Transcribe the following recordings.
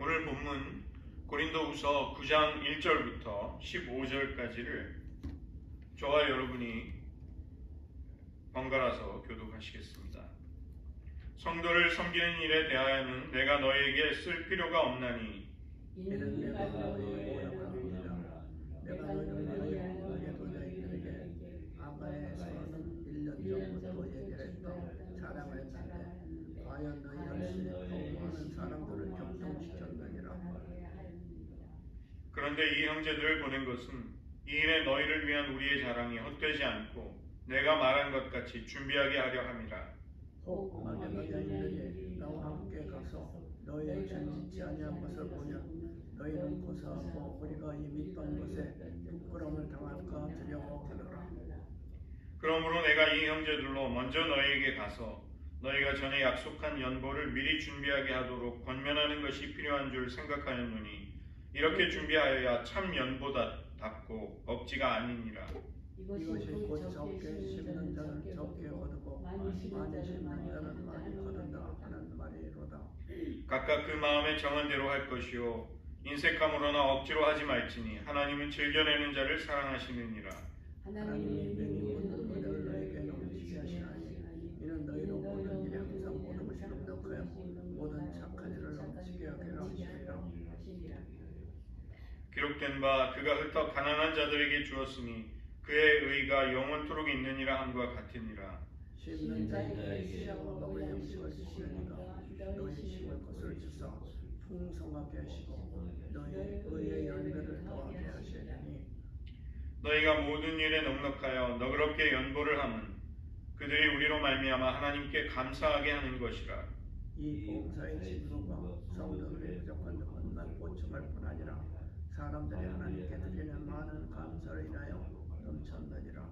오늘 본문 고린도후서 9장 1절부터 15절까지를 저와 여러분이 번갈아서 교독하시겠습니다. 성도를 섬기는 일에 대하여는 내가 너희에게 쓸 필요가 없나니 이는 내가 너희에게 오역합니다. 내가 너희에게 너희에게 아가에서는 1년 전부터 얘기했던 사랑을 했는데 과연 너희가 도모하는 사람들을 격동시켰느니라. 그런데 이 형제들을 보낸 것은 이 일에 너희를 위한 우리의 자랑이 헛되지 않고 내가 말한 것 같이 준비하게 하려 함이라. 혹 내가 너희에게 나와 함께 가서 너희의 전짓지 아니한 것을 보면 너희는 고사하고 우리가 이미 있던 곳에 부끄러움을 당할까 두려워하더라. 그러므로 내가 이 형제들로 먼저 너희에게 가서 너희가 전에 약속한 연보를 미리 준비하게 하도록 권면하는 것이 필요한 줄 생각하였노니 이렇게 준비하여야 참 연보답고 억지가 아니니라. 이것이 곧 적게 심는 자는 적게 거두고 많이 심는 자는 많이 거둔다 하는 말이로다. 각각 그 마음의 정한 대로 할 것이요 인색함으로나 억지로 하지 말지니 하나님은 즐겨내는 자를 사랑하시느니라. 하나님이 능히 모든 것을 너희에게 넘치게 하시나니 이는 너희로 모든 일에 항상 모든 것이 넉넉하여 모든 착한 일을 넘치게 하기를 하시리라. 기록된 바 그가 흩어 가난한 자들에게 주었으니 그의 의가 영원토록 있느니라 함과 같으니라. 심는 자에게 씨하고 먹을 양식을 주시니가 너희 심을 것을 주사 풍성하게 하시고 너희 의의 열매를 더하게 하시리니 너희가 모든 일에 넉넉하여 너그럽게 연보를 함은 그들이 우리로 말미암아 하나님께 감사하게 하는 것이라. 이 봉사의 진노가 성도들의 부족한 것만 보충할 뿐 아니라 사람들이 하나님께 드리는 많은 감사를 인하여 넘쳤느니라.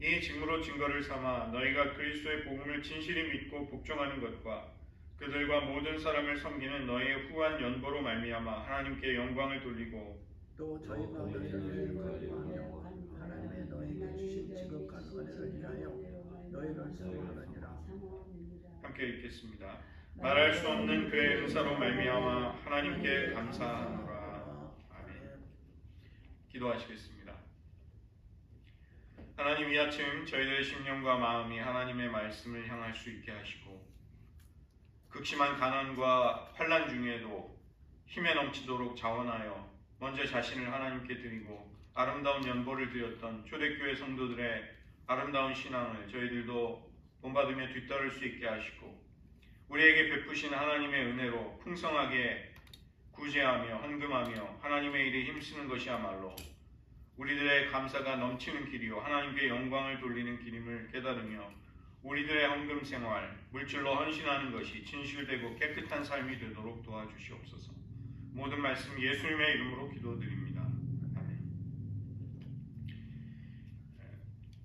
이 증으로 증거를 삼아 너희가 그리스도의 복음을 진실히 믿고 복종하는 것과 그들과 모든 사람을 섬기는 너희의 후한 연보로 말미암아 하나님께 영광을 돌리고 또 저희가 너희를 간구하며 하나님의 너희에게 주신 지극한 은혜를 인하여 너희를 사모하느니라. 함께 읽겠습니다. 말할 수 없는 그의 은사로 말미암아 하나님께 감사하노라. 아멘. 기도하시겠습니다. 하나님, 이 아침 저희들의 심령과 마음이 하나님의 말씀을 향할 수 있게 하시고 극심한 가난과 환난 중에도 힘에 넘치도록 자원하여 먼저 자신을 하나님께 드리고 아름다운 연보를 드렸던 초대교회 성도들의 아름다운 신앙을 저희들도 본받으며 뒤따를 수 있게 하시고 우리에게 베푸신 하나님의 은혜로 풍성하게 구제하며 헌금하며 하나님의 일에 힘쓰는 것이야말로 우리들의 감사가 넘치는 길이요 하나님께 영광을 돌리는 길임을 깨달으며 우리들의 헌금 생활, 물질로 헌신하는 것이 진실되고 깨끗한 삶이 되도록 도와주시옵소서. 모든 말씀 예수님의 이름으로 기도드립니다. 아멘.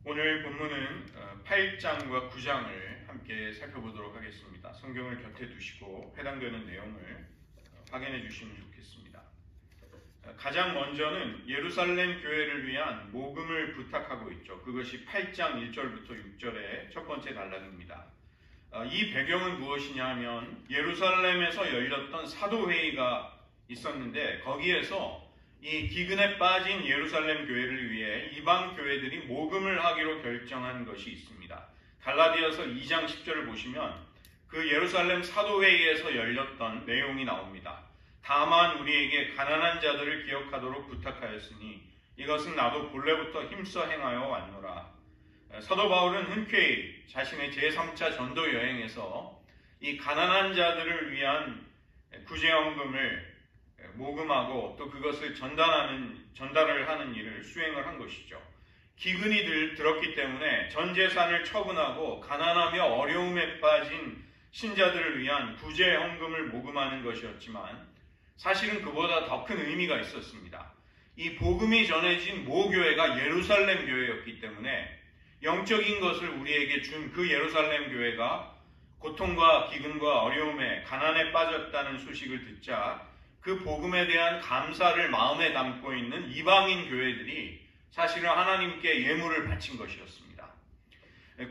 오늘 본문은 8장과 9장을 함께 살펴보도록 하겠습니다. 성경을 곁에 두시고 해당되는 내용을 확인해 주시면 좋겠습니다. 가장 먼저는 예루살렘 교회를 위한 모금을 부탁하고 있죠. 그것이 8장 1절부터 6절의 첫 번째 단락입니다. 이 배경은 무엇이냐 하면 예루살렘에서 열렸던 사도회의가 있었는데 거기에서 이 기근에 빠진 예루살렘 교회를 위해 이방 교회들이 모금을 하기로 결정한 것이 있습니다. 갈라디아서 2장 10절을 보시면 그 예루살렘 사도회의에서 열렸던 내용이 나옵니다. 다만 우리에게 가난한 자들을 기억하도록 부탁하였으니 이것은 나도 본래부터 힘써 행하여 왔노라. 사도 바울은 흔쾌히 자신의 제3차 전도 여행에서 이 가난한 자들을 위한 구제헌금을 모금하고 또 그것을 전달을 하는 일을 수행을 한 것이죠. 기근이 들었기 때문에 전 재산을 처분하고 가난하며 어려움에 빠진 신자들을 위한 구제헌금을 모금하는 것이었지만 사실은 그보다 더 큰 의미가 있었습니다. 이 복음이 전해진 모교회가 예루살렘 교회였기 때문에 영적인 것을 우리에게 준 그 예루살렘 교회가 고통과 기근과 어려움에 가난에 빠졌다는 소식을 듣자 그 복음에 대한 감사를 마음에 담고 있는 이방인 교회들이 사실은 하나님께 예물을 바친 것이었습니다.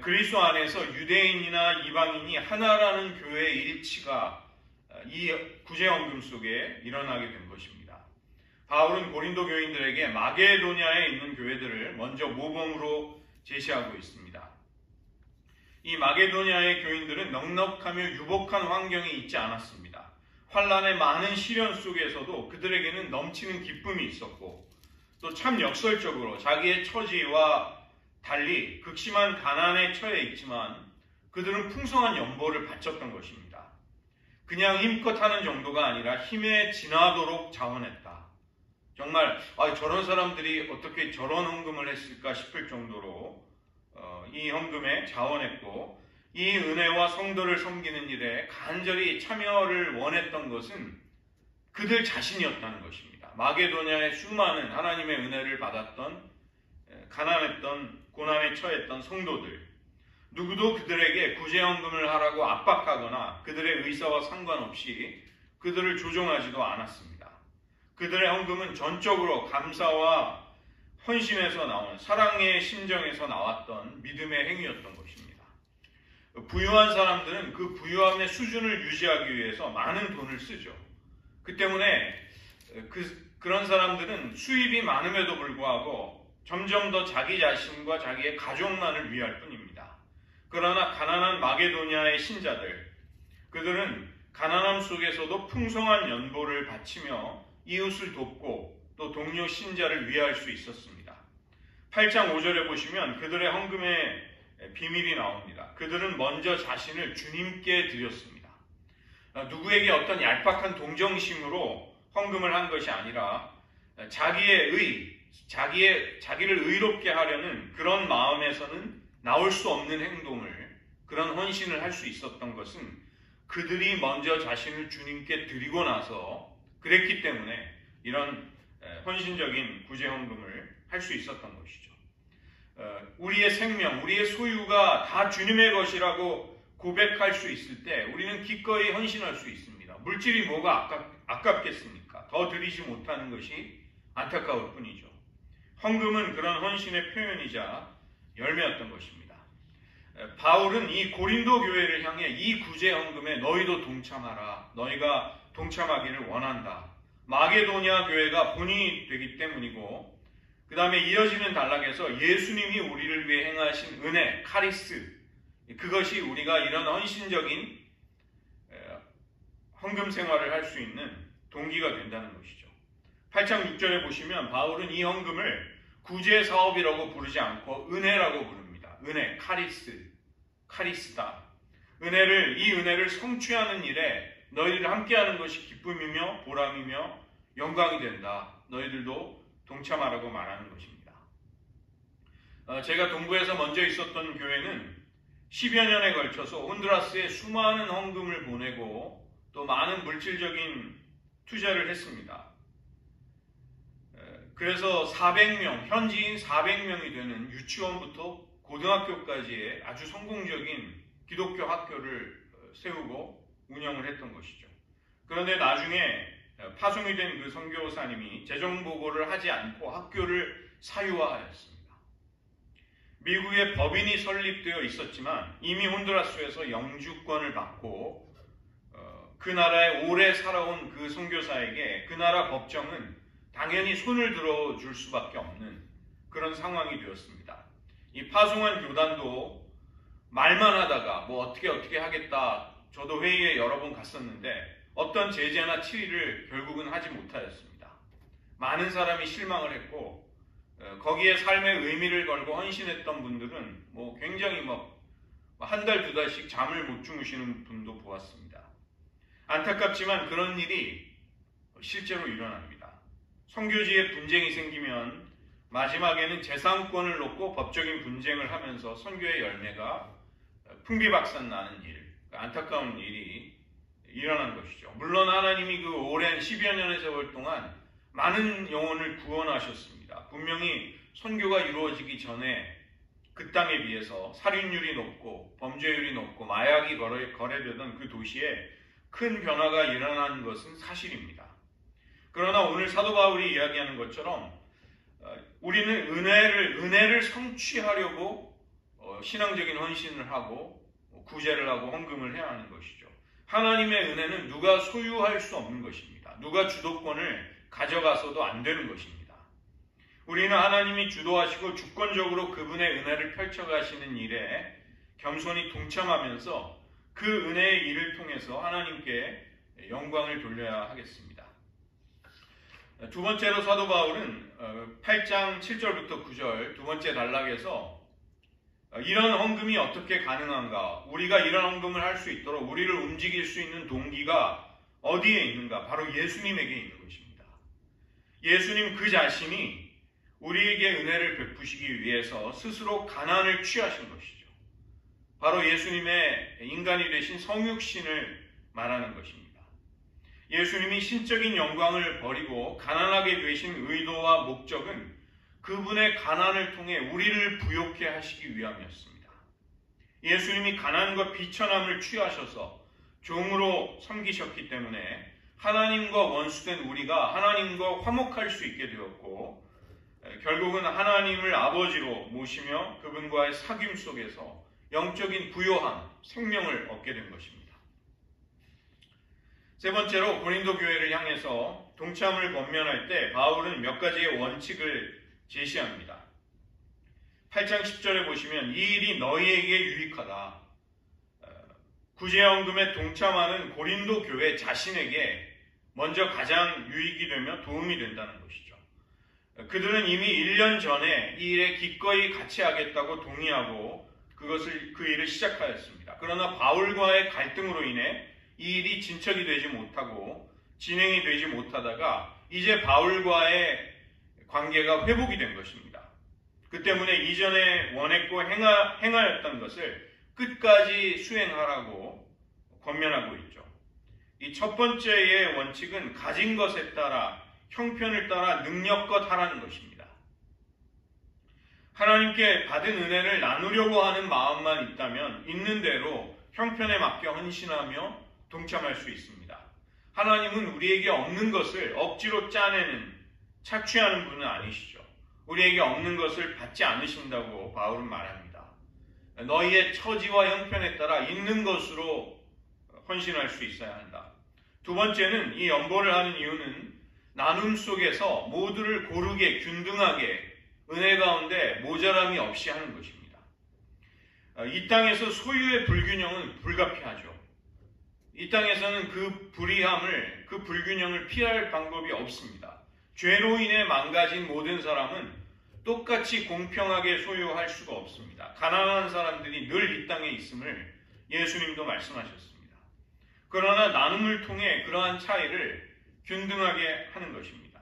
그리스도 안에서 유대인이나 이방인이 하나라는 교회의 일치가 이 구제헌금 속에 일어나게 된 것입니다. 바울은 고린도 교인들에게 마게도냐에 있는 교회들을 먼저 모범으로 제시하고 있습니다. 이 마게도냐의 교인들은 넉넉하며 유복한 환경에 있지 않았습니다. 환란의 많은 시련 속에서도 그들에게는 넘치는 기쁨이 있었고 또 참 역설적으로 자기의 처지와 달리 극심한 가난에 처해 있지만 그들은 풍성한 연보를 바쳤던 것입니다. 그냥 힘껏 하는 정도가 아니라 힘에 지나도록 자원했다. 정말 저런 사람들이 어떻게 저런 헌금을 했을까 싶을 정도로 이 헌금에 자원했고 이 은혜와 성도를 섬기는 일에 간절히 참여를 원했던 것은 그들 자신이었다는 것입니다. 마게도냐의 수많은 하나님의 은혜를 받았던 가난했던 고난에 처했던 성도들 누구도 그들에게 구제헌금을 하라고 압박하거나 그들의 의사와 상관없이 그들을 조종하지도 않았습니다. 그들의 헌금은 전적으로 감사와 헌신에서 나온 사랑의 심정에서 나왔던 믿음의 행위였던 것입니다. 부유한 사람들은 그 부유함의 수준을 유지하기 위해서 많은 돈을 쓰죠. 그 때문에 그런 사람들은 수입이 많음에도 불구하고 점점 더 자기 자신과 자기의 가족만을 위할 뿐입니다. 그러나 가난한 마게도냐의 신자들, 그들은 가난함 속에서도 풍성한 연보를 바치며 이웃을 돕고 또 동료 신자를 위할 수 있었습니다. 8장 5절에 보시면 그들의 헌금의 비밀이 나옵니다. 그들은 먼저 자신을 주님께 드렸습니다. 누구에게 어떤 얄팍한 동정심으로 헌금을 한 것이 아니라 자기를 의롭게 하려는 그런 마음에서는 나올 수 없는 행동을, 그런 헌신을 할 수 있었던 것은 그들이 먼저 자신을 주님께 드리고 나서 그랬기 때문에 이런 헌신적인 구제헌금을 할 수 있었던 것이죠. 우리의 생명, 우리의 소유가 다 주님의 것이라고 고백할 수 있을 때 우리는 기꺼이 헌신할 수 있습니다. 물질이 뭐가 아깝겠습니까? 더 드리지 못하는 것이 안타까울 뿐이죠. 헌금은 그런 헌신의 표현이자 열매였던 것입니다. 바울은 이 고린도 교회를 향해 이 구제헌금에 너희도 동참하라. 너희가 동참하기를 원한다. 마게도냐 교회가 본이 되기 때문이고 그 다음에 이어지는 단락에서 예수님이 우리를 위해 행하신 은혜, 카리스, 그것이 우리가 이런 헌신적인 헌금 생활을 할 수 있는 동기가 된다는 것이죠. 8장 6절에 보시면 바울은 이 헌금을 구제 사업이라고 부르지 않고 은혜라고 부릅니다. 은혜, 카리스다. 이 은혜를 성취하는 일에 너희들 함께하는 것이 기쁨이며 보람이며 영광이 된다. 너희들도 동참하라고 말하는 것입니다. 제가 동부에서 먼저 있었던 교회는 10여 년에 걸쳐서 혼두라스에 수많은 헌금을 보내고 또 많은 물질적인 투자를 했습니다. 그래서 400명, 현지인 400명이 되는 유치원부터 고등학교까지의 아주 성공적인 기독교 학교를 세우고 운영을 했던 것이죠. 그런데 나중에 파송이 된 그 선교사님이 재정보고를 하지 않고 학교를 사유화하였습니다. 미국에 법인이 설립되어 있었지만 이미 혼두라스에서 영주권을 받고 그 나라에 오래 살아온 그 선교사에게 그 나라 법정은 당연히 손을 들어줄 수밖에 없는 그런 상황이 되었습니다. 이 파송한 교단도 말만 하다가 어떻게 하겠다, 저도 회의에 여러 번 갔었는데 어떤 제재나 치리를 결국은 하지 못하였습니다. 많은 사람이 실망을 했고 거기에 삶의 의미를 걸고 헌신했던 분들은 굉장히 한 달, 두 달씩 잠을 못 주무시는 분도 보았습니다. 안타깝지만 그런 일이 실제로 일어납니다. 선교지에 분쟁이 생기면 마지막에는 재산권을 놓고 법적인 분쟁을 하면서 선교의 열매가 풍비박산 나는 일, 안타까운 일이 일어난 것이죠. 물론 하나님이 그 오랜 10여 년의 세월 동안 많은 영혼을 구원하셨습니다. 분명히 선교가 이루어지기 전에 그 땅에 비해서 살인율이 높고 범죄율이 높고 마약이 거래되던 그 도시에 큰 변화가 일어난 것은 사실입니다. 그러나 오늘 사도 바울이 이야기하는 것처럼 우리는 은혜를 성취하려고 신앙적인 헌신을 하고 구제를 하고 헌금을 해야 하는 것이죠. 하나님의 은혜는 누가 소유할 수 없는 것입니다. 누가 주도권을 가져가서도 안 되는 것입니다. 우리는 하나님이 주도하시고 주권적으로 그분의 은혜를 펼쳐가시는 일에 겸손히 동참하면서 그 은혜의 일을 통해서 하나님께 영광을 돌려야 하겠습니다. 두 번째로 사도 바울은 8장 7절부터 9절 두 번째 단락에서 이런 헌금이 어떻게 가능한가? 우리가 이런 헌금을 할 수 있도록 우리를 움직일 수 있는 동기가 어디에 있는가? 바로 예수님에게 있는 것입니다. 예수님 그 자신이 우리에게 은혜를 베푸시기 위해서 스스로 가난을 취하신 것이죠. 바로 예수님의 인간이 되신 성육신을 말하는 것입니다. 예수님이 신적인 영광을 버리고 가난하게 되신 의도와 목적은 그분의 가난을 통해 우리를 부욕해 하시기 위함이었습니다. 예수님이 가난과 비천함을 취하셔서 종으로 섬기셨기 때문에 하나님과 원수된 우리가 하나님과 화목할 수 있게 되었고 결국은 하나님을 아버지로 모시며 그분과의 사귐 속에서 영적인 부요함, 생명을 얻게 된 것입니다. 세 번째로 고린도 교회를 향해서 동참을 권면할 때 바울은 몇 가지의 원칙을 제시합니다. 8장 10절에 보시면 이 일이 너희에게 유익하다. 구제헌금에 동참하는 고린도 교회 자신에게 먼저 가장 유익이 되며 도움이 된다는 것이죠. 그들은 이미 1년 전에 이 일에 기꺼이 같이 하겠다고 동의하고 그 일을 시작하였습니다. 그러나 바울과의 갈등으로 인해 이 일이 진척이 되지 못하고 진행이 되지 못하다가 이제 바울과의 관계가 회복이 된 것입니다. 그 때문에 이전에 원했고 행하였던 것을 끝까지 수행하라고 권면하고 있죠. 이 첫 번째의 원칙은 가진 것에 따라 형편을 따라 능력껏 하라는 것입니다. 하나님께 받은 은혜를 나누려고 하는 마음만 있다면 있는 대로 형편에 맡겨 헌신하며 동참할 수 있습니다. 하나님은 우리에게 없는 것을 억지로 짜내는 착취하는 분은 아니시죠. 우리에게 없는 것을 받지 않으신다고 바울은 말합니다. 너희의 처지와 형편에 따라 있는 것으로 헌신할 수 있어야 한다. 두 번째는 이 연보를 하는 이유는 나눔 속에서 모두를 고르게 균등하게 은혜 가운데 모자람이 없이 하는 것입니다. 이 땅에서 소유의 불균형은 불가피하죠. 이 땅에서는 그 불의함을, 그 불균형을 피할 방법이 없습니다. 죄로 인해 망가진 모든 사람은 똑같이 공평하게 소유할 수가 없습니다. 가난한 사람들이 늘 이 땅에 있음을 예수님도 말씀하셨습니다. 그러나 나눔을 통해 그러한 차이를 균등하게 하는 것입니다.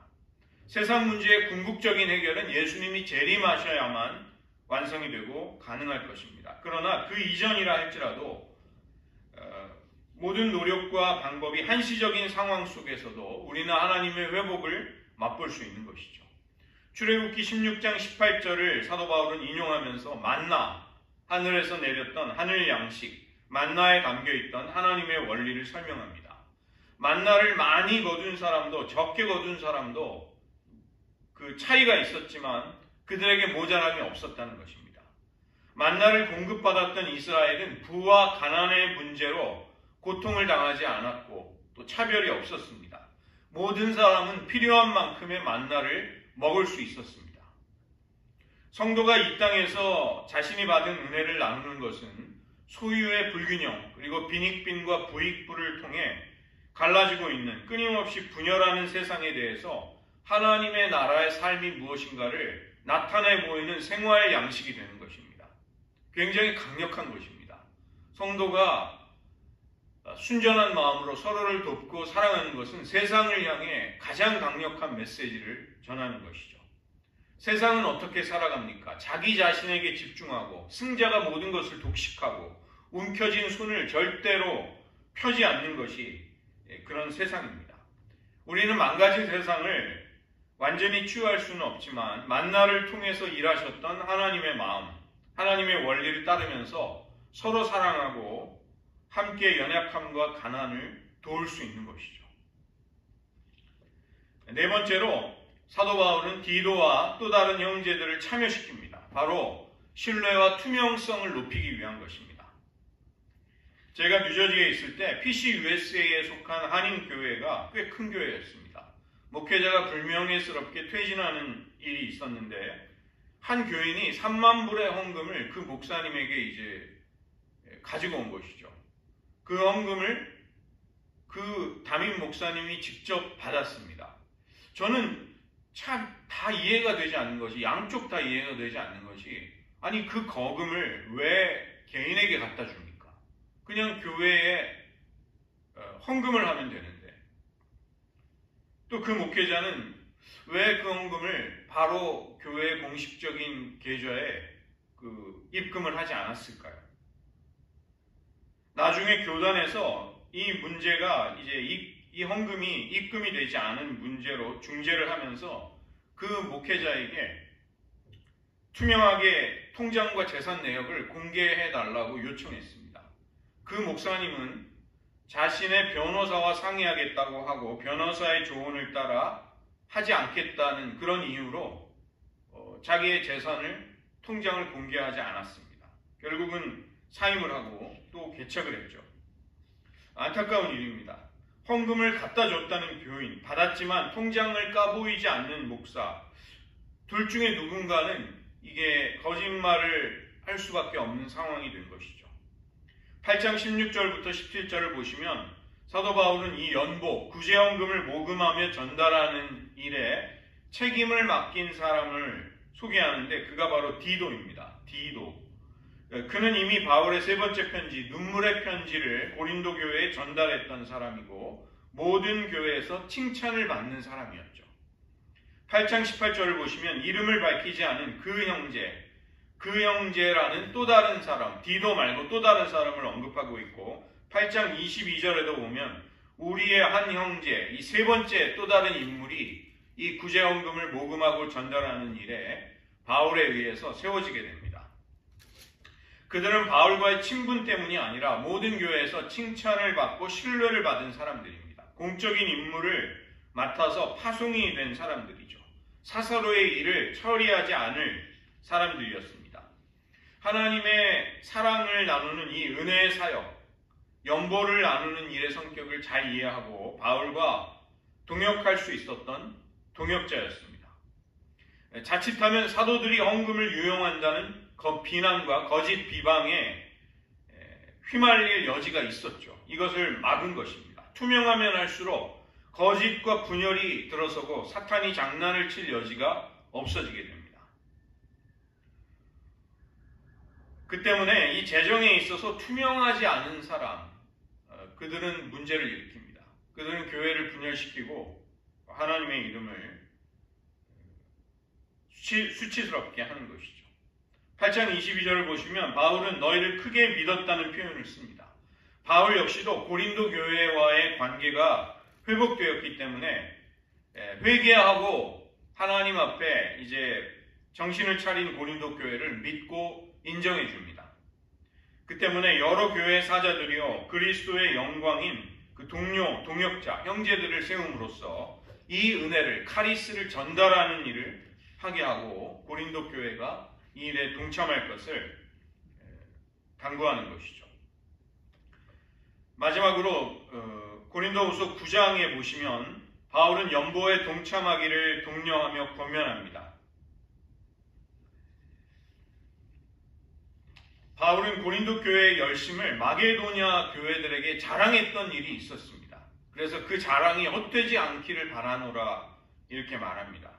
세상 문제의 궁극적인 해결은 예수님이 재림하셔야만 완성이 되고 가능할 것입니다. 그러나 그 이전이라 할지라도 모든 노력과 방법이 한시적인 상황 속에서도 우리는 하나님의 회복을 맛볼 수 있는 것이죠. 출애굽기 16장 18절을 사도 바울은 인용하면서 만나, 하늘에서 내렸던 하늘 양식, 만나에 담겨있던 하나님의 원리를 설명합니다. 만나를 많이 거둔 사람도 적게 거둔 사람도 그 차이가 있었지만 그들에게 모자람이 없었다는 것입니다. 만나를 공급받았던 이스라엘은 부와 가난의 문제로 고통을 당하지 않았고 또 차별이 없었습니다. 모든 사람은 필요한 만큼의 만나를 먹을 수 있었습니다. 성도가 이 땅에서 자신이 받은 은혜를 나누는 것은 소유의 불균형 그리고 빈익빈과 부익부를 통해 갈라지고 있는 끊임없이 분열하는 세상에 대해서 하나님의 나라의 삶이 무엇인가를 나타내 보이는 생활 양식이 되는 것입니다. 굉장히 강력한 것입니다. 성도가 순전한 마음으로 서로를 돕고 사랑하는 것은 세상을 향해 가장 강력한 메시지를 전하는 것이죠. 세상은 어떻게 살아갑니까? 자기 자신에게 집중하고 승자가 모든 것을 독식하고 움켜진 손을 절대로 펴지 않는 것이 그런 세상입니다. 우리는 망가진 세상을 완전히 치유할 수는 없지만 만나를 통해서 일하셨던 하나님의 마음, 하나님의 원리를 따르면서 서로 사랑하고 함께 연약함과 가난을 도울 수 있는 것이죠. 네 번째로 사도 바울은 디도와 또 다른 형제들을 참여시킵니다. 바로 신뢰와 투명성을 높이기 위한 것입니다. 제가 뉴저지에 있을 때 PC USA에 속한 한인교회가 꽤 큰 교회였습니다. 목회자가 불명예스럽게 퇴진하는 일이 있었는데 한 교인이 3만 불의 헌금을 그 목사님에게 이제 가지고 온 것이죠. 그 헌금을 그 담임 목사님이 직접 받았습니다. 저는 참 다 이해가 되지 않는 것이, 양쪽 다 이해가 되지 않는 것이, 아니 그 거금을 왜 개인에게 갖다 줍니까? 그냥 교회에 헌금을 하면 되는데, 또 그 목회자는 왜 그 헌금을 바로 교회의 공식적인 계좌에 입금을 하지 않았을까요? 나중에 교단에서 이 문제가 이제 이 헌금이 입금이 되지 않은 문제로 중재를 하면서 그 목회자에게 투명하게 통장과 재산 내역을 공개해 달라고 요청했습니다. 그 목사님은 자신의 변호사와 상의하겠다고 하고 변호사의 조언을 따라 하지 않겠다는 그런 이유로 자기의 재산을, 통장을 공개하지 않았습니다. 결국은 사임을 하고 또 개척을 했죠. 안타까운 일입니다. 헌금을 갖다 줬다는 교인, 받았지만 통장을 까보이지 않는 목사, 둘 중에 누군가는 이게 거짓말을 할 수밖에 없는 상황이 된 것이죠. 8장 16절부터 17절을 보시면 사도 바울은 이 연보, 구제헌금을 모금하며 전달하는 일에 책임을 맡긴 사람을 소개하는데 그가 바로 디도입니다. 디도. 그는 이미 바울의 세 번째 편지, 눈물의 편지를 고린도 교회에 전달했던 사람이고 모든 교회에서 칭찬을 받는 사람이었죠. 8장 18절을 보시면 이름을 밝히지 않은 그 형제라는 또 다른 사람, 디도 말고 또 다른 사람을 언급하고 있고 8장 22절에도 보면 우리의 한 형제, 이 세 번째 또 다른 인물이 이 구제헌금을 모금하고 전달하는 일에 바울에 의해서 세워지게 됩니다. 그들은 바울과의 친분 때문이 아니라 모든 교회에서 칭찬을 받고 신뢰를 받은 사람들입니다. 공적인 임무를 맡아서 파송이 된 사람들이죠. 사사로의 일을 처리하지 않을 사람들이었습니다. 하나님의 사랑을 나누는 이 은혜의 사역, 연보를 나누는 일의 성격을 잘 이해하고 바울과 동역할 수 있었던 동역자였습니다. 자칫하면 사도들이 헌금을 유용한다는 비난과 거짓 비방에 휘말릴 여지가 있었죠. 이것을 막은 것입니다. 투명하면 할수록 거짓과 분열이 들어서고 사탄이 장난을 칠 여지가 없어지게 됩니다. 그 때문에 이 재정에 있어서 투명하지 않은 사람, 그들은 문제를 일으킵니다. 그들은 교회를 분열시키고 하나님의 이름을 수치스럽게 하는 것이죠. 8장 22절을 보시면 바울은 너희를 크게 믿었다는 표현을 씁니다. 바울 역시도 고린도 교회와의 관계가 회복되었기 때문에 회개하고 하나님 앞에 이제 정신을 차린 고린도 교회를 믿고 인정해 줍니다. 그 때문에 여러 교회 사자들이요 그리스도의 영광인 그 동료, 동역자, 형제들을 세움으로써 이 은혜를, 카리스를 전달하는 일을 하게 하고 고린도 교회가 이 일에 동참할 것을 당부하는 것이죠. 마지막으로 고린도후서 9장에 보시면 바울은 연보에 동참하기를 독려하며 권면합니다. 바울은 고린도 교회의 열심을 마게도냐 교회들에게 자랑했던 일이 있었습니다. 그래서 그 자랑이 헛되지 않기를 바라노라 이렇게 말합니다.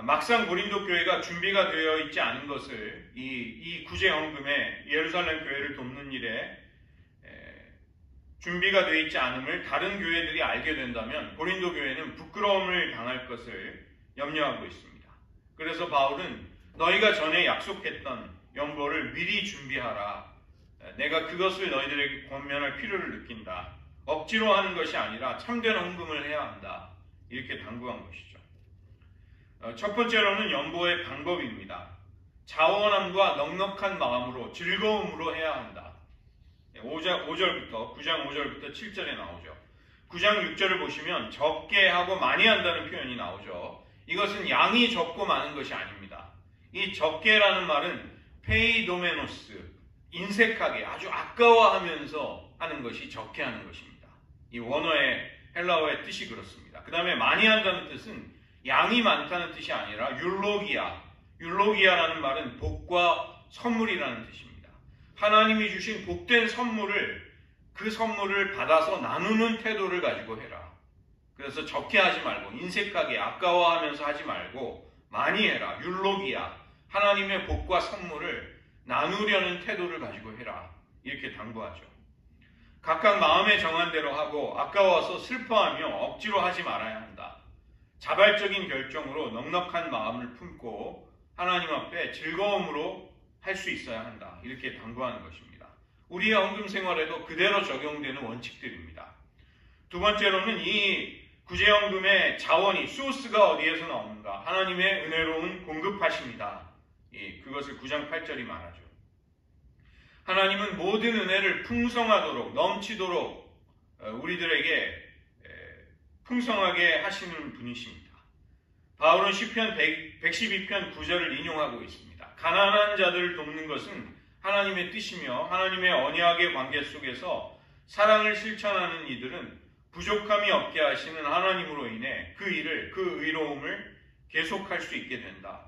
막상 고린도 교회가 준비가 되어 있지 않은 것을 이 구제헌금에 예루살렘 교회를 돕는 일에 준비가 되어 있지 않음을 다른 교회들이 알게 된다면 고린도 교회는 부끄러움을 당할 것을 염려하고 있습니다. 그래서 바울은 너희가 전에 약속했던 연보를 미리 준비하라. 내가 그것을 너희들에게 권면할 필요를 느낀다. 억지로 하는 것이 아니라 참된 헌금을 해야 한다. 이렇게 당부한 것이죠. 첫 번째로는 연보의 방법입니다. 자원함과 넉넉한 마음으로 즐거움으로 해야 한다. 9장 5절부터 7절에 나오죠. 9장 6절을 보시면 적게 하고 많이 한다는 표현이 나오죠. 이것은 양이 적고 많은 것이 아닙니다. 이 적게라는 말은 페이도메노스, 인색하게 아주 아까워하면서 하는 것이 적게 하는 것입니다. 이 원어의 헬라어의 뜻이 그렇습니다. 그 다음에 많이 한다는 뜻은 양이 많다는 뜻이 아니라 율로기아라는 말은 복과 선물이라는 뜻입니다. 하나님이 주신 복된 선물을 그 선물을 받아서 나누는 태도를 가지고 해라. 그래서 적게 하지 말고 인색하게 아까워하면서 하지 말고 많이 해라. 율로기아, 하나님의 복과 선물을 나누려는 태도를 가지고 해라. 이렇게 당부하죠. 각각 마음에 정한 대로 하고 아까워서 슬퍼하며 억지로 하지 말아야 한다. 자발적인 결정으로 넉넉한 마음을 품고 하나님 앞에 즐거움으로 할 수 있어야 한다. 이렇게 당부하는 것입니다. 우리의 헌금 생활에도 그대로 적용되는 원칙들입니다. 두 번째로는 이 구제헌금의 자원이 소스가 어디에서 나오는가? 하나님의 은혜로운 공급하십니다. 그것을 9장 8절이 말하죠. 하나님은 모든 은혜를 풍성하도록 넘치도록 우리들에게 풍성하게 하시는 분이십니다. 바울은 시편 112편 9절을 인용하고 있습니다. 가난한 자들을 돕는 것은 하나님의 뜻이며 하나님의 언약의 관계 속에서 사랑을 실천하는 이들은 부족함이 없게 하시는 하나님으로 인해 그 일을, 그 의로움을 계속할 수 있게 된다.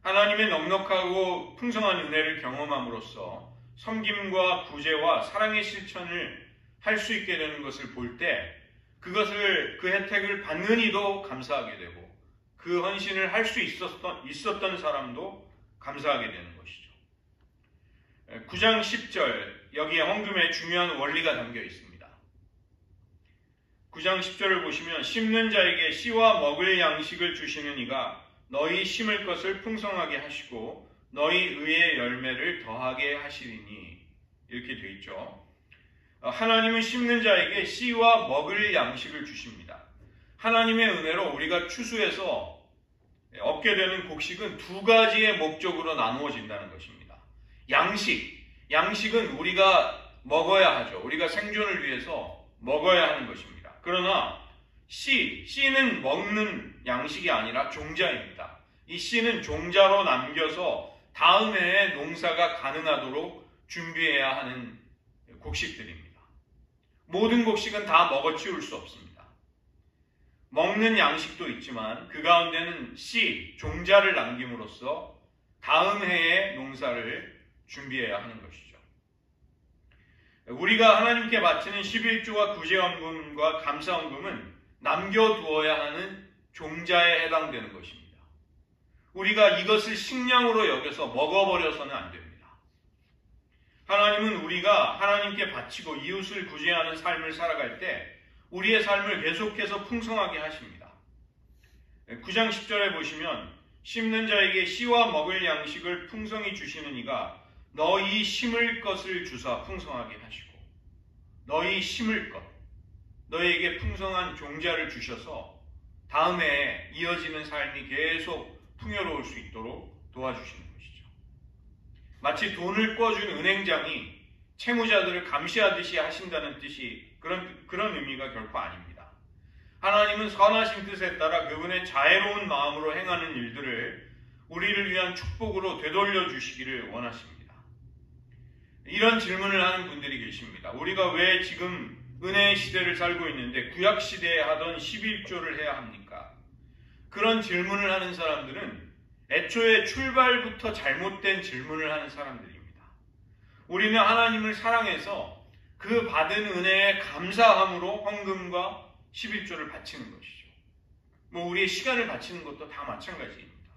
하나님의 넉넉하고 풍성한 은혜를 경험함으로써 섬김과 구제와 사랑의 실천을 할 수 있게 되는 것을 볼 때 그것을, 그 혜택을 받는 이도 감사하게 되고 그 헌신을 할 수 있었던 사람도 감사하게 되는 것이죠. 9장 10절, 여기에 헌금의 중요한 원리가 담겨 있습니다. 9장 10절을 보시면 심는 자에게 씨와 먹을 양식을 주시는 이가 너희 심을 것을 풍성하게 하시고 너희 의의 열매를 더하게 하시리니 이렇게 되어 있죠. 하나님은 심는 자에게 씨와 먹을 양식을 주십니다. 하나님의 은혜로 우리가 추수해서 얻게 되는 곡식은 두 가지의 목적으로 나누어진다는 것입니다. 양식은 우리가 먹어야 하죠. 우리가 생존을 위해서 먹어야 하는 것입니다. 그러나 씨는 먹는 양식이 아니라 종자입니다. 이 씨는 종자로 남겨서 다음 해에 농사가 가능하도록 준비해야 하는 곡식들입니다. 모든 곡식은 다 먹어치울 수 없습니다. 먹는 양식도 있지만 그 가운데는 씨, 종자를 남김으로써 다음 해의 농사를 준비해야 하는 것이죠. 우리가 하나님께 바치는 11조와 구제헌금과 감사헌금은 남겨두어야 하는 종자에 해당되는 것입니다. 우리가 이것을 식량으로 여겨서 먹어버려서는 안 됩니다. 하나님은 우리가 하나님께 바치고 이웃을 구제하는 삶을 살아갈 때 우리의 삶을 계속해서 풍성하게 하십니다. 9장 10절에 보시면 심는 자에게 씨와 먹을 양식을 풍성히 주시는 이가 너희 심을 것을 주사 풍성하게 하시고 너희 심을 것, 너희에게 풍성한 종자를 주셔서 다음 해에 이어지는 삶이 계속 풍요로울 수 있도록 도와주시는 것이죠. 마치 돈을 꿔준 은행장이 채무자들을 감시하듯이 하신다는 뜻이 그런 의미가 결코 아닙니다. 하나님은 선하신 뜻에 따라 그분의 자애로운 마음으로 행하는 일들을 우리를 위한 축복으로 되돌려 주시기를 원하십니다. 이런 질문을 하는 분들이 계십니다. 우리가 왜 지금 은혜의 시대를 살고 있는데 구약 시대에 하던 11조를 해야 합니까? 그런 질문을 하는 사람들은 애초에 출발부터 잘못된 질문을 하는 사람들입니다. 우리는 하나님을 사랑해서 그 받은 은혜에 감사함으로 헌금과 11조를 바치는 것이죠. 우리의 시간을 바치는 것도 다 마찬가지입니다.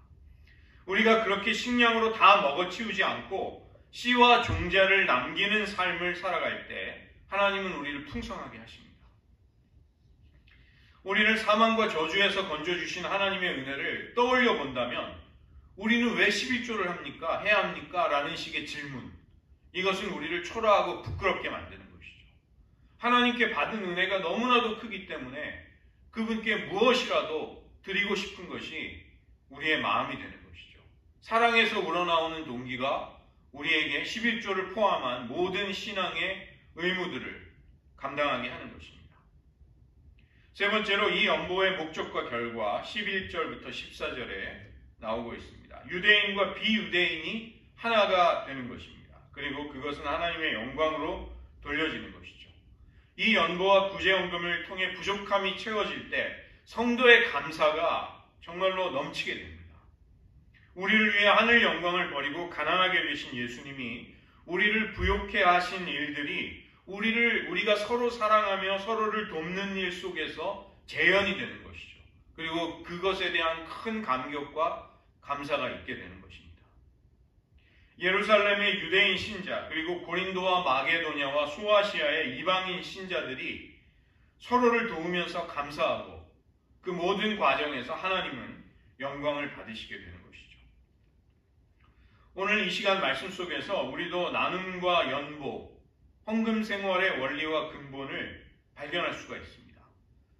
우리가 그렇게 식량으로 다 먹어치우지 않고 씨와 종자를 남기는 삶을 살아갈 때 하나님은 우리를 풍성하게 하십니다. 우리를 사망과 저주에서 건져주신 하나님의 은혜를 떠올려 본다면 우리는 왜 11조를 합니까? 해야 합니까? 라는 식의 질문, 이것은 우리를 초라하고 부끄럽게 만드는 것이죠. 하나님께 받은 은혜가 너무나도 크기 때문에 그분께 무엇이라도 드리고 싶은 것이 우리의 마음이 되는 것이죠. 사랑에서 우러나오는 동기가 우리에게 11조를 포함한 모든 신앙의 의무들을 감당하게 하는 것입니다. 세 번째로 이 연보의 목적과 결과 11절부터 14절에 나오고 있습니다. 유대인과 비유대인이 하나가 되는 것입니다. 그리고 그것은 하나님의 영광으로 돌려지는 것이죠. 이 연보와 구제연금을 통해 부족함이 채워질 때 성도의 감사가 정말로 넘치게 됩니다. 우리를 위해 하늘 영광을 버리고 가난하게 되신 예수님이 우리를 부욕해 하신 일들이 우리가 서로 사랑하며 서로를 돕는 일 속에서 재현이 되는 것이죠. 그리고 그것에 대한 큰 감격과 감사가 있게 되는 것입니다. 예루살렘의 유대인 신자 그리고 고린도와 마게도냐와 소아시아의 이방인 신자들이 서로를 도우면서 감사하고 그 모든 과정에서 하나님은 영광을 받으시게 되는 것이죠. 오늘 이 시간 말씀 속에서 우리도 나눔과 연보, 헌금 생활의 원리와 근본을 발견할 수가 있습니다.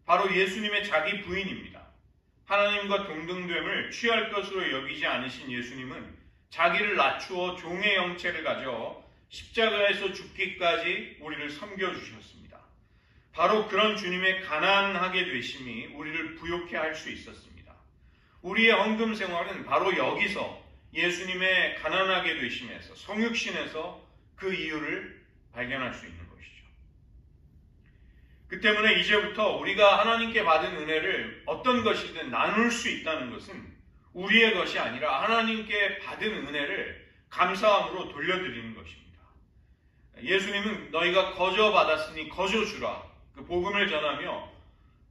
바로 예수님의 자기 부인입니다. 하나님과 동등됨을 취할 것으로 여기지 않으신 예수님은 자기를 낮추어 종의 형체를 가져 십자가에서 죽기까지 우리를 섬겨주셨습니다. 바로 그런 주님의 가난하게 되심이 우리를 부욕해 할 수 있었습니다. 우리의 헌금 생활은 바로 여기서 예수님의 가난하게 되심에서 성육신에서 그 이유를 발견할 수 있는 것이죠. 그 때문에 이제부터 우리가 하나님께 받은 은혜를 어떤 것이든 나눌 수 있다는 것은 우리의 것이 아니라 하나님께 받은 은혜를 감사함으로 돌려드리는 것입니다. 예수님은 너희가 거저 받았으니 거저 주라. 그 복음을 전하며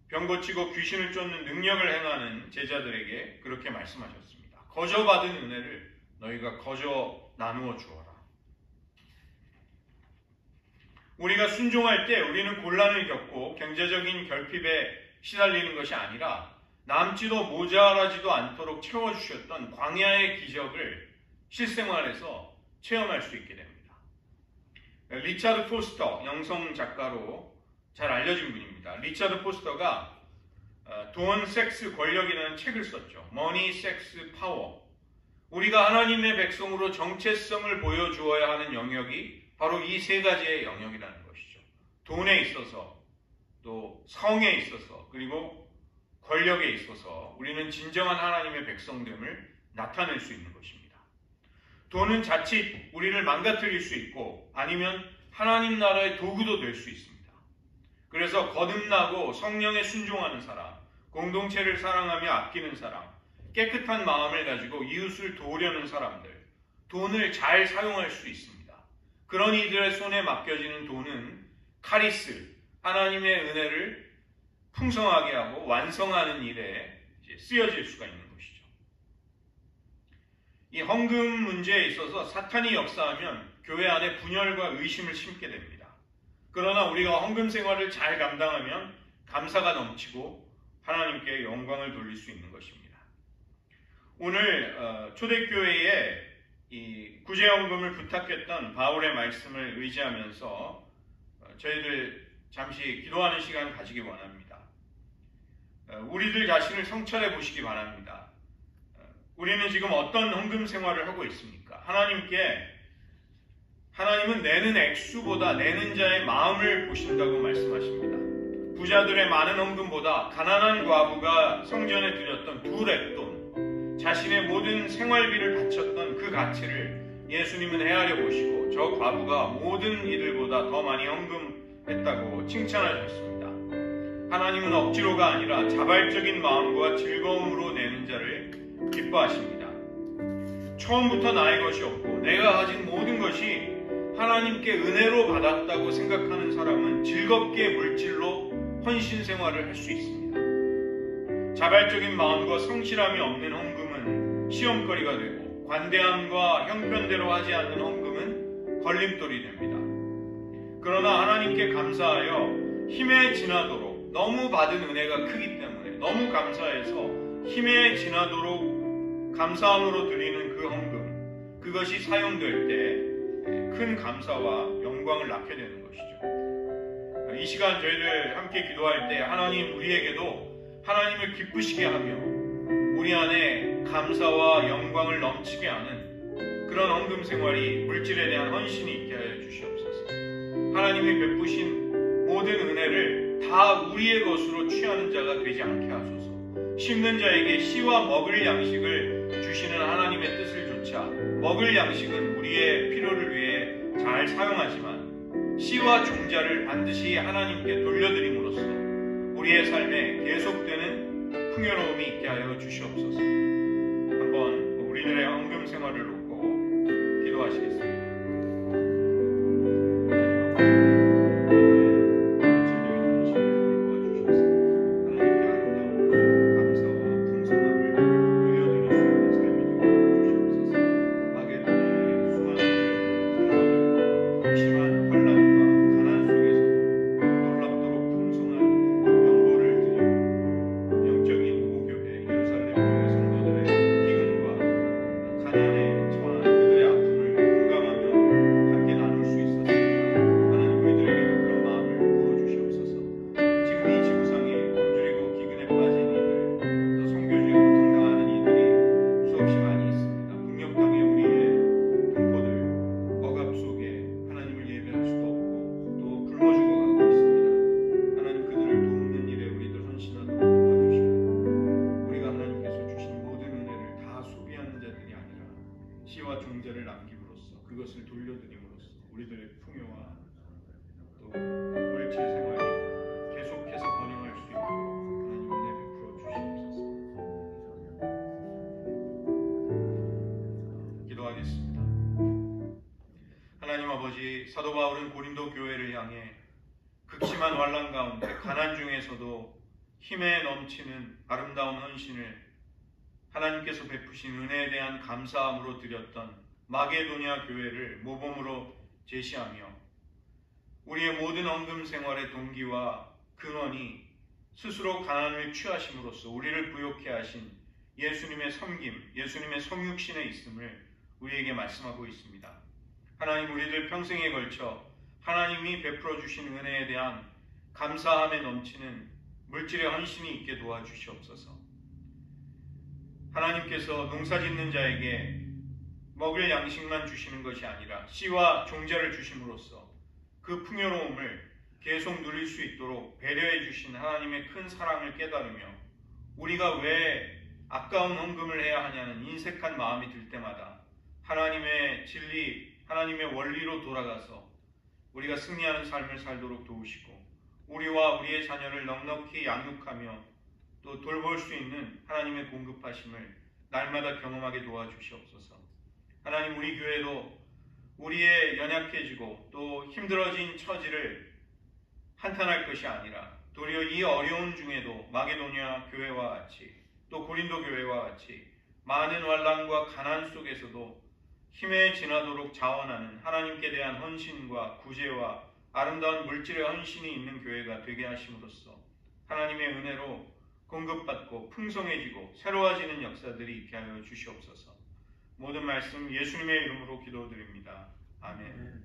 병 고치고 귀신을 쫓는 능력을 행하는 제자들에게 그렇게 말씀하셨습니다. 거저 받은 은혜를 너희가 거저 나누어 주어라. 우리가 순종할 때 우리는 곤란을 겪고 경제적인 결핍에 시달리는 것이 아니라 남지도 모자라지도 않도록 채워주셨던 광야의 기적을 실생활에서 체험할 수 있게 됩니다. 리차드 포스터, 영성 작가로 잘 알려진 분입니다. 리차드 포스터가 돈, 섹스, 권력이라는 책을 썼죠. Money, Sex, Power. 우리가 하나님의 백성으로 정체성을 보여주어야 하는 영역이 바로 이 세 가지의 영역이라는 것이죠. 돈에 있어서, 또 성에 있어서, 그리고 권력에 있어서 우리는 진정한 하나님의 백성됨을 나타낼 수 있는 것입니다. 돈은 자칫 우리를 망가뜨릴 수 있고 아니면 하나님 나라의 도구도 될 수 있습니다. 그래서 거듭나고 성령에 순종하는 사람, 공동체를 사랑하며 아끼는 사람, 깨끗한 마음을 가지고 이웃을 도우려는 사람들, 돈을 잘 사용할 수 있습니다. 그런 이들의 손에 맡겨지는 돈은 카리스, 하나님의 은혜를 풍성하게 하고 완성하는 일에 쓰여질 수가 있는 것이죠. 이 헌금 문제에 있어서 사탄이 역사하면 교회 안에 분열과 의심을 심게 됩니다. 그러나 우리가 헌금 생활을 잘 감당하면 감사가 넘치고 하나님께 영광을 돌릴 수 있는 것입니다. 오늘 초대교회에 이 구제헌금을 부탁했던 바울의 말씀을 의지하면서 저희들 잠시 기도하는 시간 가지기 원합니다. 우리들 자신을 성찰해 보시기 바랍니다. 우리는 지금 어떤 헌금 생활을 하고 있습니까? 하나님은 내는 액수보다 내는 자의 마음을 보신다고 말씀하십니다. 부자들의 많은 헌금보다 가난한 과부가 성전에 드렸던 2렙돈, 자신의 모든 생활비를 바쳤던 그 가치를 예수님은 헤아려 보시고 저 과부가 모든 이들보다 더 많이 헌금했다고 칭찬하셨습니다. 하나님은 억지로가 아니라 자발적인 마음과 즐거움으로 내는 자를 기뻐하십니다. 처음부터 나의 것이 없고 내가 가진 모든 것이 하나님께 은혜로 받았다고 생각하는 사람은 즐겁게 물질로 헌신 생활을 할 수 있습니다. 자발적인 마음과 성실함이 없는 헌금은 시험거리가 되고 관대함과 형편대로 하지 않는 헌금은 걸림돌이 됩니다. 그러나 하나님께 감사하여 힘에 지나도록 너무 받은 은혜가 크기 때문에 너무 감사해서 힘에 지나도록 감사함으로 드리는 그 헌금, 그것이 사용될 때 큰 감사와 영광을 낳게 되는 것이죠. 이 시간 저희들 함께 기도할 때 하나님 우리에게도 하나님을 기쁘시게 하며 우리 안에 감사와 영광을 넘치게 하는 그런 헌금 생활이 물질에 대한 헌신이 있게 하여 주시옵소서. 하나님이 베푸신 모든 은혜를 다 우리의 것으로 취하는 자가 되지 않게 하소서. 심는 자에게 씨와 먹을 양식을 주시는 하나님의 뜻을 조차 먹을 양식은 우리의 필요를 위해 잘 사용하지만 씨와 종자를 반드시 하나님께 돌려드림으로써 우리의 삶에 계속되는 풍요로움이 있게 하여 주시옵소서. 한번 우리들의 헌금 생활을 놓고 기도하시겠습니다. 씨와 종자를 남김으로써 그것을 돌려드림으로써 우리들의 풍요와 또 물질 생활이 계속해서 번영할 수 있도록 하나님 은혜 베풀어 주시옵소서. 기도하겠습니다. 하나님 아버지, 사도 바울은 고린도 교회를 향해 극심한 환난 가운데 가난 중에서도 힘에 넘치는 아름다운 헌신을 하나님께서 베푸신 은혜에 대한 감사함으로 드렸던 마게도냐 교회를 모범으로 제시하며 우리의 모든 헌금 생활의 동기와 근원이 스스로 가난을 취하심으로써 우리를 부욕해 하신 예수님의 섬김, 예수님의 성육신에 있음을 우리에게 말씀하고 있습니다. 하나님, 우리들 평생에 걸쳐 하나님이 베풀어 주신 은혜에 대한 감사함에 넘치는 물질의 헌신이 있게 도와주시옵소서. 하나님께서 농사짓는 자에게 먹을 양식만 주시는 것이 아니라 씨와 종자를 주심으로써 그 풍요로움을 계속 누릴 수 있도록 배려해 주신 하나님의 큰 사랑을 깨달으며 우리가 왜 아까운 헌금을 해야 하냐는 인색한 마음이 들 때마다 하나님의 진리, 하나님의 원리로 돌아가서 우리가 승리하는 삶을 살도록 도우시고 우리와 우리의 자녀를 넉넉히 양육하며 또 돌볼 수 있는 하나님의 공급하심을 날마다 경험하게 도와주시옵소서. 하나님, 우리 교회도 우리의 연약해지고 또 힘들어진 처지를 한탄할 것이 아니라 도리어 이 어려운 중에도 마게도냐 교회와 같이 또 고린도 교회와 같이 많은 환난과 가난 속에서도 힘에 지나도록 자원하는 하나님께 대한 헌신과 구제와 아름다운 물질의 헌신이 있는 교회가 되게 하심으로써 하나님의 은혜로 공급받고 풍성해지고 새로워지는 역사들이 있게 하여 주시옵소서. 모든 말씀 예수님의 이름으로 기도드립니다. 아멘.